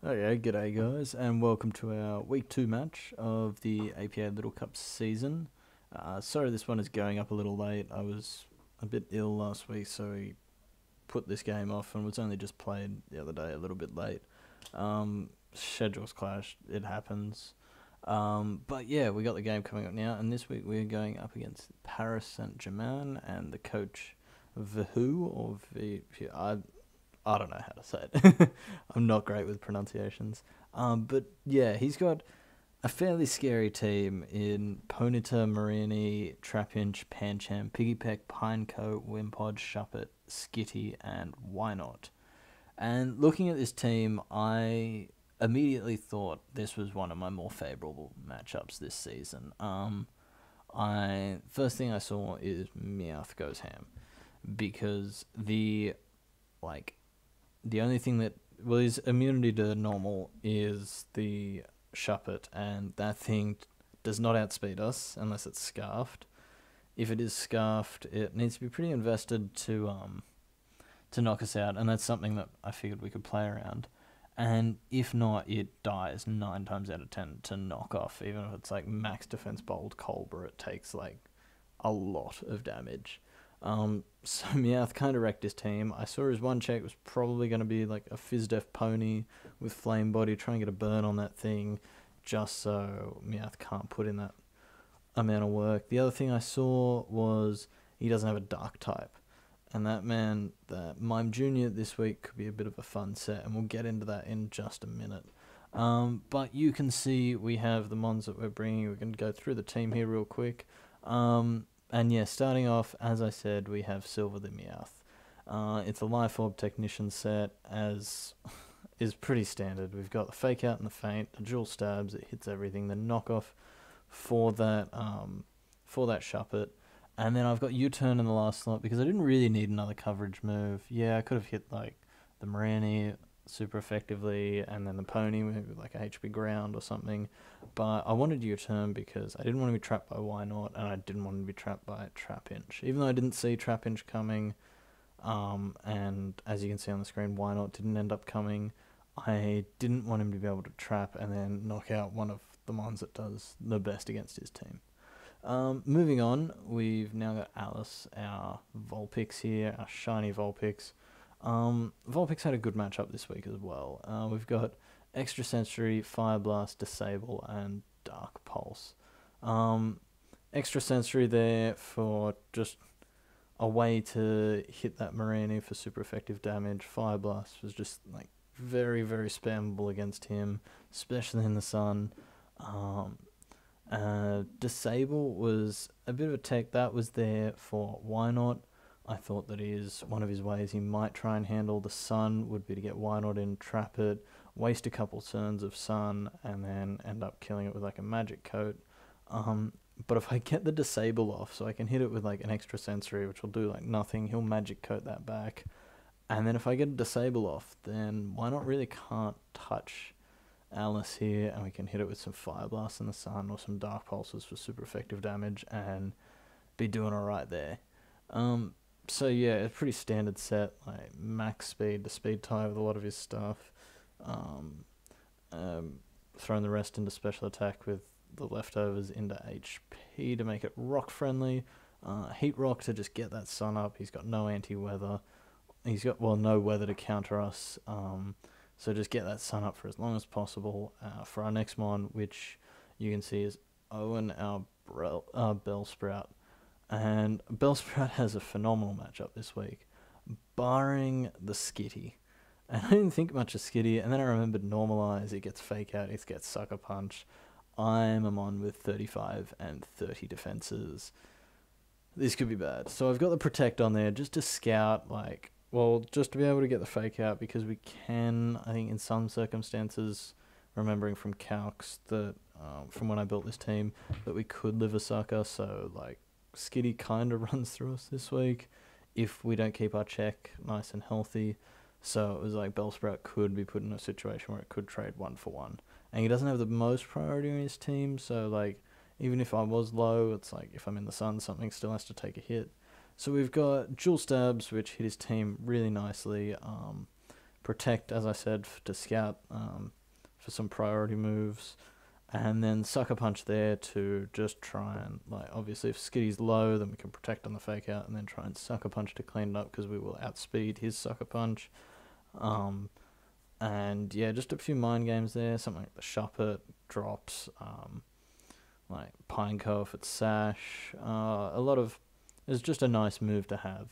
Oh yeah, g'day guys, and welcome to our week 2 match of the APA Little Cup season. Sorry this one is going up a little late. I was a bit ill last week, so we put this game off and was only just played the other day a little bit late. Schedules clashed, it happens. But yeah, we got the game coming up now, and this week we're going up against Paras Saint Germain and the coach Vhue or I don't know how to say it. I'm not great with pronunciations. But yeah, he's got a fairly scary team in Ponyta, Marini, Trapinch, Pancham, Piggypeck, Pinecoat, Wimpod, Shuppet, Skitty, and Why Not? And looking at this team, I immediately thought this was one of my more favourable matchups this season. I first thing I saw is Meowth goes ham because like the only thing that his immunity to normal is the Shuppet, and that thing does not outspeed us unless it's scarfed. If it is scarfed, it needs to be pretty invested to knock us out, and that's something that I figured we could play around. And if not, it dies 9 times out of 10 to knock off. Even if it's like max defense bold Cobra, it takes like a lot of damage. So Meowth kind of wrecked his team. I saw his one check was probably going to be like a Fizdef pony with flame body, try and get a burn on that thing, just so Meowth can't put in that amount of work. The other thing I saw was he doesn't have a dark type. And that Mime Junior this week could be a bit of a fun set, and we'll get into that in just a minute. But you can see we have the mons that we're bringing. We can go through the team here real quick. And yeah, starting off, as I said, we have Silver the Meowth. It's a Life Orb Technician set, as is pretty standard. We've got the Fake Out and the Feint, the Dual Stabs, it hits everything, the knockoff for that Shuppet. And then I've got U-Turn in the last slot because I didn't really need another coverage move. Yeah, I could have hit like the Marini super effectively and then the Pony with like a HP ground or something. But I wanted U-Turn because I didn't want to be trapped by Why Not, and I didn't want to be trapped by Trapinch. Even though I didn't see Trapinch coming, and as you can see on the screen, Why Not didn't end up coming, I didn't want him to be able to trap and then knock out one of the mons that does the best against his team. Moving on, we've now got Alice, our Vulpix here, our shiny Vulpix. Vulpix had a good matchup this week as well. We've got Extrasensory, Fire Blast, Disable, and Dark Pulse. Extrasensory there for just a way to hit that Marini for super effective damage. Fire Blast was just like very, very spammable against him, especially in the sun. Disable was a bit of a tech that was there for Why Not. I thought that is one of his ways he might try and handle the sun would be to get Why Not in, trap it, waste a couple turns of sun, and then end up killing it with like a magic coat. But if I get the disable off, so I can hit it with like an extra sensory, which will do like nothing, he'll magic coat that back. And then if I get a disable off, then Why Not really can't touch Alice here, and we can hit it with some Fire Blast in the sun or some Dark Pulses for super effective damage and be doing alright there. So yeah, a pretty standard set, like max speed, the speed tie with a lot of his stuff. Throwing the rest into special attack with the leftovers into HP to make it rock friendly. Heat Rock to just get that sun up. He's got no anti-weather. He's got, well, no weather to counter us. So just get that sun up for as long as possible. For our next mon, which you can see is Owen, our Bellsprout. And Bellsprout has a phenomenal matchup this week, barring the Skitty. And I didn't think much of Skitty, and then I remembered Normalize, it gets Fake Out, it gets Sucker Punch. I'm a mon with 35 and 30 defenses. This could be bad. So I've got the Protect on there just to scout, like, well, just to be able to get the Fake Out, because we can, I think in some circumstances, remembering from calcs that, from when I built this team, that we could live a Sucker, so like, Skitty kind of runs through us this week if we don't keep our check nice and healthy. So it was like Bellsprout could be put in a situation where it could trade 1-for-1. And he doesn't have the most priority on his team, so like even if I was low, it's like if I'm in the sun, something still has to take a hit. So we've got Dual Stabs, which hit his team really nicely. Protect, as I said, to scout for some priority moves, and then Sucker Punch there to just try and, like, obviously if Skitty's low, then we can Protect on the Fake Out, and then try and Sucker Punch to clean it up, because we will outspeed his Sucker Punch. And yeah, just a few mind games there, something like the Shuppet, drops, like Pineco if it's Sash. A lot of, it's just a nice move to have,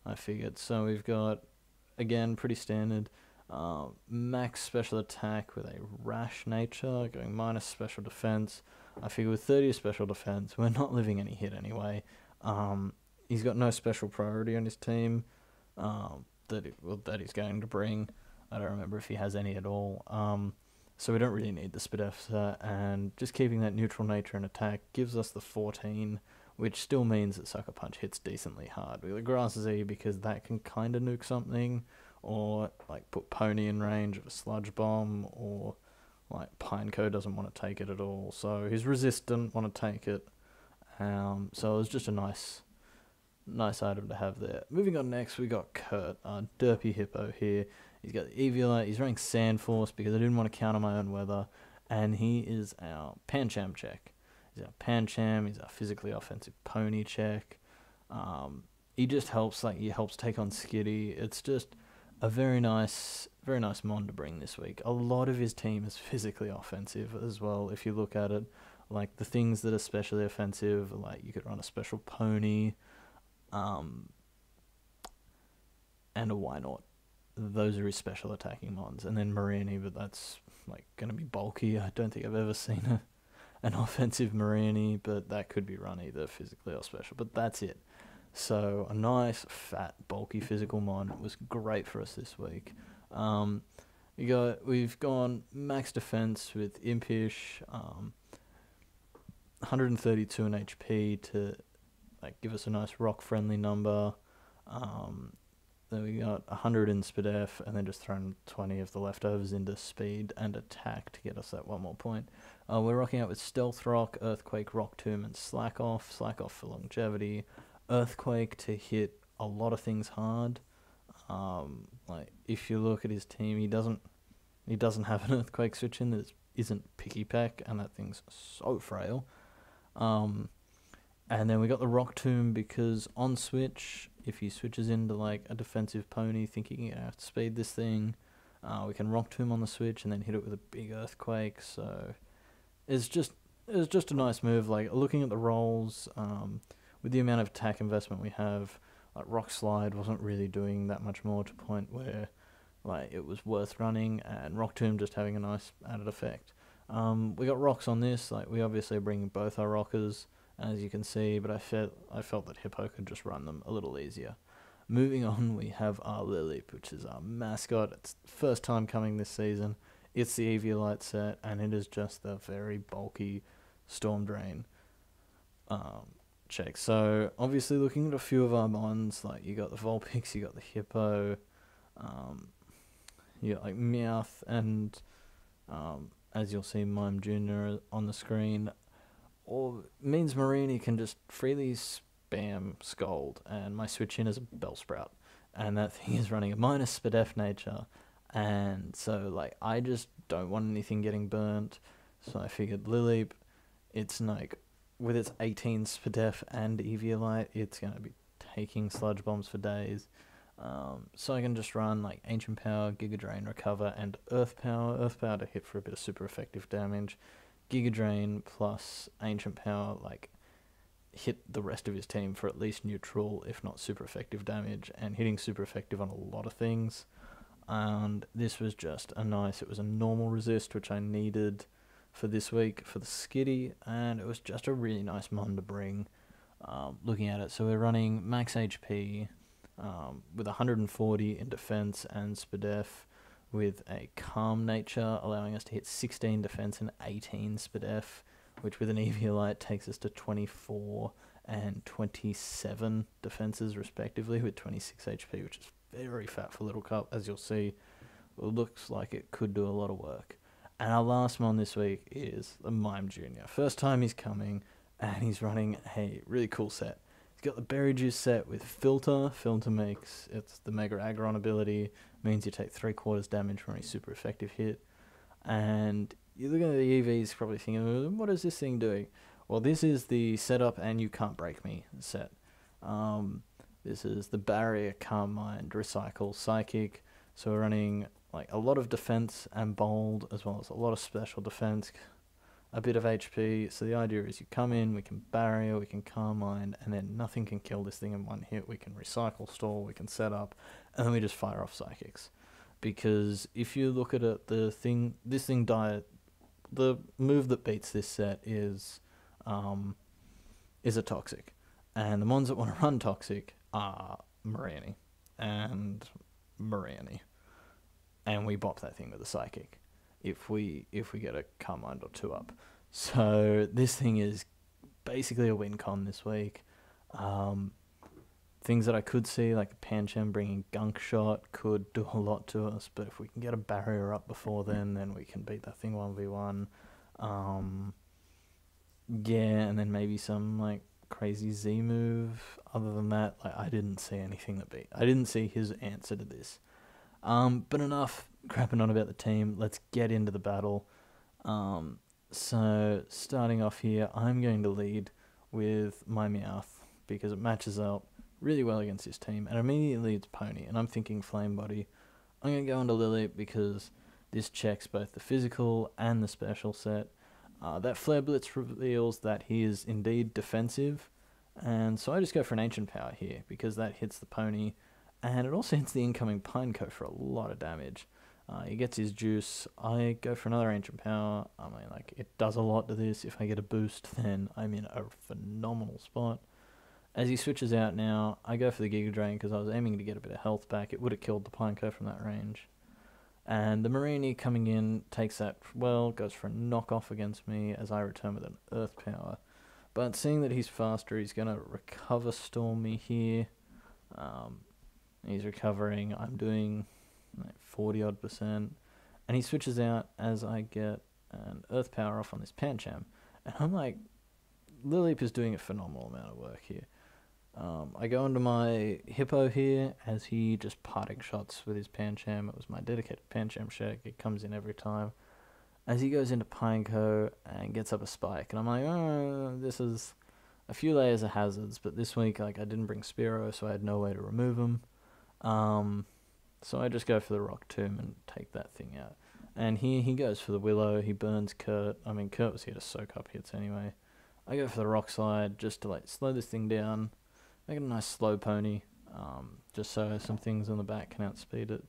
I figured. So we've got, again, pretty standard, max special attack with a rash nature, going minus special defense. I figure with 30 special defense, we're not living any hit anyway. He's got no special priority on his team that he's going to bring. I don't remember if he has any at all. So we don't really need the Spadef, and just keeping that neutral nature and attack gives us the 14, which still means that Sucker Punch hits decently hard. We got Grass Z because that can kind of nuke something, or like put Pony in range of a Sludge Bomb, or like Pineco doesn't want to take it at all, so he's resistant, want to take it. So it was just a nice item to have there. Moving on next, we got Kurt, our Derpy Hippo here. He's got the Eviolite, he's running Sand Force because I didn't want to counter my own weather, and he is our Pancham check. He's our Pancham, he's our physically offensive Pony check. He just helps, like, he helps take on Skitty. It's just a very nice mon to bring this week. A lot of his team is physically offensive as well, if you look at it. Like, the things that are specially offensive, like, you could run a special Pony, and a Why Not. Those are his special attacking mons. And then Marini, but that's, like, going to be bulky. I don't think I've ever seen an offensive Marini, but that could be run either physically or special. But that's it. So a nice, fat, bulky physical mon was great for us this week. We've gone max defense with Impish, 132 in HP to, like, give us a nice rock-friendly number. Then we got 100 in Spadef, and then just thrown 20 of the leftovers into speed and attack to get us that one more point. We're rocking out with Stealth Rock, Earthquake, Rock Tomb, and Slack Off. Slack Off for longevity. Earthquake to hit a lot of things hard. Like, if you look at his team, he doesn't have an Earthquake switch in that isn't Picky Peck, and that thing's so frail. And then we got the Rock Tomb because on switch, if he switches into, like, a defensive Pony thinking he can outspeed this thing, we can Rock Tomb on the switch and then hit it with a big Earthquake. So it's just a nice move. Like, looking at the rolls, with the amount of attack investment we have, like, Rock Slide wasn't really doing that much more to a point where, like, it was worth running, and Rock Tomb just having a nice added effect. We got rocks on this. Like, we obviously are bringing both our rockers, as you can see, but I felt that Hippo could just run them a little easier. Moving on, we have our Lilip, which is our mascot. It's the first time coming this season. It's the Eviolite set, and it is just the very bulky Storm Drain check. So, obviously, looking at a few of our mons, like, you got the Vulpix, you got the Hippo, you got, like, Meowth, and, as you'll see, Mime Jr. on the screen, or means Marini can just freely spam Scold, and my switch in is a Bellsprout, and that thing is running a minus Spadef nature, and so, like, I just don't want anything getting burnt, so I figured Lilip, it's like, with its 18 Spadef and Eviolite, it's going to be taking Sludge Bombs for days, so I can just run, like, Ancient Power, Giga Drain, Recover, and Earth Power to hit for a bit of super effective damage. Giga Drain plus Ancient Power, like, hit the rest of his team for at least neutral, if not super effective damage, and hitting super effective on a lot of things. And this was just it was a normal resist, which I needed for this week for the Skitty, and it was just a really nice mon to bring, looking at it. So we're running max HP with 140 in defense and Spadef, with a Calm nature, allowing us to hit 16 defense and 18 Spadef, which with an Eviolite takes us to 24 and 27 defenses respectively, with 26 HP, which is very fat for Little Cup. As you'll see, it looks like it could do a lot of work. And our last mon this week is the Mime Jr. First time he's coming, and he's running a really cool set. He's got the Berry Juice set with Filter. Filter makes it's the Mega Aggron ability, means you take 3/4 damage from a super effective hit. And you're looking at the EVs, probably thinking, what is this thing doing? Well, this is the setup and you can't break me set. This is the Barrier, Calm Mind, Recycle, Psychic. So we're running like a lot of defense and bold, as well as a lot of special defense, a bit of HP. So the idea is you come in, we can Barrier, we can Calm Mind, and then nothing can kill this thing in one hit. We can Recycle, Stall, we can set up, and then we just fire off Psychics. Because if you look at it, the move that beats this set is a Toxic, and the ones that want to run Toxic are Mariani and Mariani, and we bop that thing with a Psychic if we get a Calm Mind or 2 up. So this thing is basically a win con this week. Things that I could see, like a Pancham bringing Gunk Shot, could do a lot to us, but if we can get a Barrier up before then we can beat that thing 1v1. Yeah, and then maybe some like crazy Z move. Other than that, like I didn't see anything that beat. I didn't see his answer to this. But enough crapping on about the team. Let's get into the battle. So starting off here, I'm going to lead with my Meowth because it matches up really well against this team, and immediately it's Pony, and I'm thinking Flame Body. I'm going to go into Lily because this checks both the physical and the special set. That Flare Blitz reveals that he is indeed defensive, and so I just go for an Ancient Power here because that hits the Pony, and it also hits the incoming Pineco for a lot of damage. He gets his juice. I go for another Ancient Power. I mean, like, it does a lot to this. If I get a boost, then I'm in a phenomenal spot. As he switches out now, I go for the Giga Drain because I was aiming to get a bit of health back. It would have killed the Pineco from that range. And the Marini coming in takes that well, goes for a knockoff against me as I return with an Earth Power. But seeing that he's faster, he's going to Recover Storm me here. He's recovering. I'm doing like 40-odd%. And he switches out as I get an Earth Power off on this Pancham. And I'm like, Lileep is doing a phenomenal amount of work here. I go into my Hippo here as he just parting shots with his Pancham. It was my dedicated Pancham check. It comes in every time. As he goes into Pineco and gets up a Spike. And I'm like, oh, this is a few layers of hazards. But this week, like, I didn't bring Spearow, so I had no way to remove him. So I just go for the Rock Tomb and take that thing out. And here he goes for the Willow. He burns Kurt. I mean, Kurt was here to soak up hits anyway. I go for the Rock Slide just to like slow this thing down. Make it a nice slow pony. Just so some things on the back can outspeed it.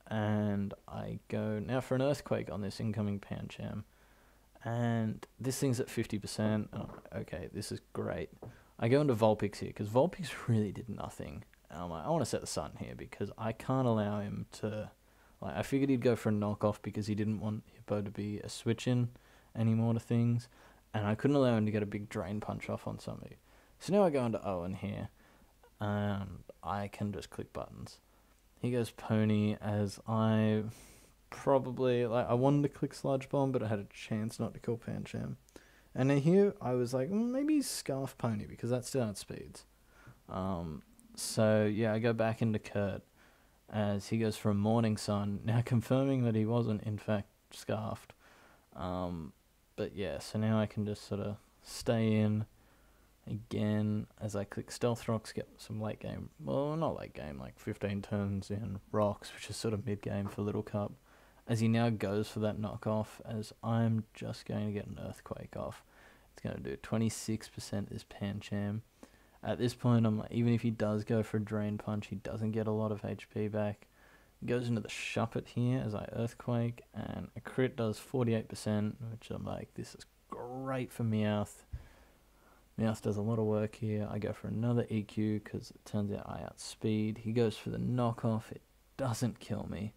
And I go now for an Earthquake on this incoming Pancham. And this thing's at 50%. Oh, okay, this is great. I go into Vulpix here because Vulpix really did nothing. And I'm like, I want to set the Sun here because I can't allow him to... Like, I figured he'd go for a knockoff because he didn't want Hippo to be a switch-in anymore to things. And I couldn't allow him to get a big Drain Punch off on somebody. So now I go into Owen here. And I can just click buttons. He goes Pony as I probably... Like, I wanted to click Sludge Bomb, but I had a chance not to kill Pancham. And then here, I was like, maybe Scarf Pony because that still outspeeds. So, yeah, I go back into Kurt as he goes for a Morning Sun, now confirming that he wasn't, in fact, Scarfed. But, yeah, so now I can just sort of stay in again as I click Stealth Rocks, get some late game, well, not late game, like 15 turns in Rocks, which is sort of mid-game for Little Cup, as he now goes for that knockoff, as I'm just going to get an Earthquake off. It's going to do 26% this Pancham. At this point, I'm like, even if he does go for a Drain Punch, he doesn't get a lot of HP back. He goes into the Shuppet here as I Earthquake, and a crit does 48%, which I'm like, this is great for Meowth. Meowth does a lot of work here. I go for another EQ because it turns out I outspeed. He goes for the knockoff. It doesn't kill me,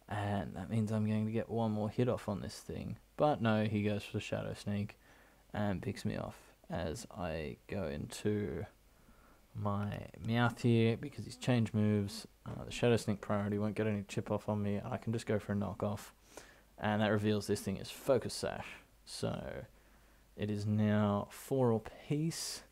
and that means I'm going to get one more hit off on this thing. But no, he goes for the Shadow Sneak and picks me off as I go into my Meowth here because he's changed moves. The Shadow Sneak priority won't get any chip off on me. I can just go for a knockoff, and that reveals this thing is Focus Sash. So it is now 4 apiece.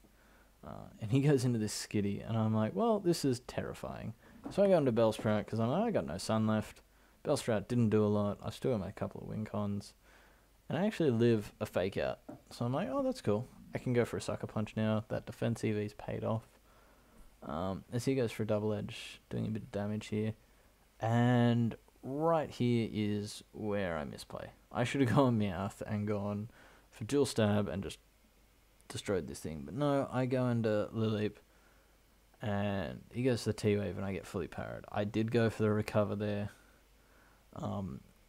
And he goes into this skitty, and I'm like, well, this is terrifying. So I go into Bellsprout, because I'm like, I got no sun left. Bellsprout didn't do a lot. I still got my couple of win cons. And I actually live a fake out. So I'm like, oh, that's cool. I can go for a sucker punch now. That defense EV's paid off. As he goes for a double edge, doing a bit of damage here. And right here is where I misplay. I should have gone Meowth and gone for dual stab and just destroyed this thing. But no, I go into Lileep and he goes to the T-Wave and I get fully parried. I did go for the recover there.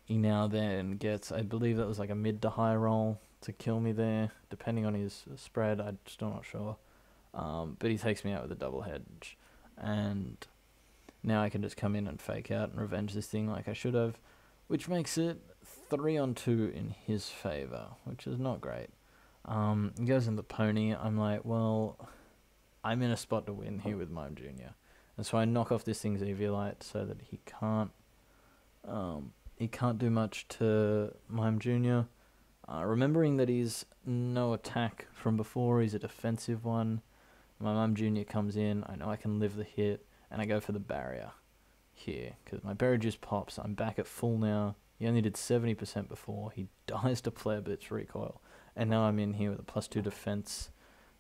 He now then gets, I believe that was like a mid to high roll to kill me there, depending on his spread. I'm still not sure. But he takes me out with a double hedge. And now I can just come in and fake out and revenge this thing like I should have, which makes it 3-on-2 in his favour, which is not great. He goes in the pony. I'm like, well, I'm in a spot to win here with Mime Jr. And so I knock off this thing's Eviolite so that he can't do much to Mime Jr. Remembering that he's no attack from before, he's a defensive one. My Mime Jr. comes in, I know I can live the hit, and I go for the barrier here, because my berry juice pops, I'm back at full now. He only did 70% before, he dies to Flare Blitz recoil, and now I'm in here with a +2 defense.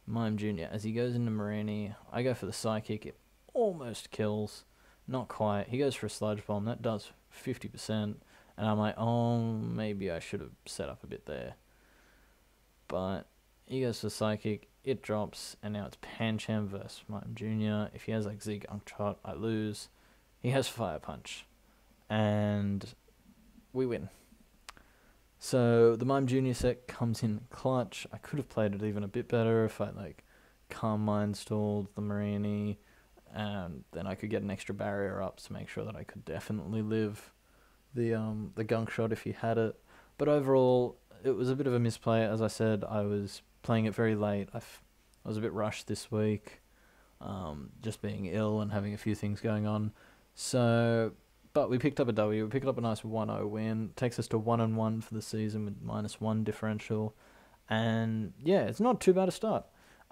Mime Jr., as he goes into Marini, I go for the Psychic, it almost kills, not quite. He goes for a Sludge Bomb, that does 50%, and I'm like, oh, maybe I should have set up a bit there. But he goes for Psychic, it drops, and now it's Pancham versus Mime Jr. If he has like Gunk Shot, I lose. He has Fire Punch, and we win. So the Mime Jr. set comes in clutch. I could have played it even a bit better if I like Calm Mind stalled the Marini, and then I could get an extra barrier up to make sure that I could definitely live the Gunk Shot if he had it. But overall, it was a bit of a misplay. As I said, I was playing it very late. I was a bit rushed this week, just being ill and having a few things going on. So, but we picked up a W. We picked up a nice 1-0 win. Takes us to 1-1 for the season with -1 differential. And yeah, it's not too bad a start.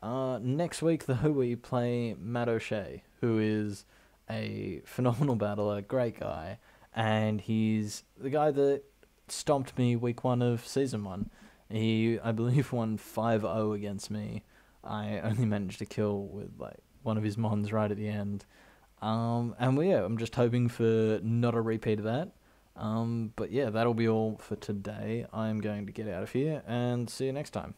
Next week, the Vhue play Matt O'Shea, who is a phenomenal battler, great guy, and he's the guy that stomped me week 1 of season 1. He, I believe, won 5-0 against me. I only managed to kill with like one of his mons right at the end. And yeah, I'm just hoping for not a repeat of that. But yeah, that'll be all for today. I'm going to get out of here and see you next time.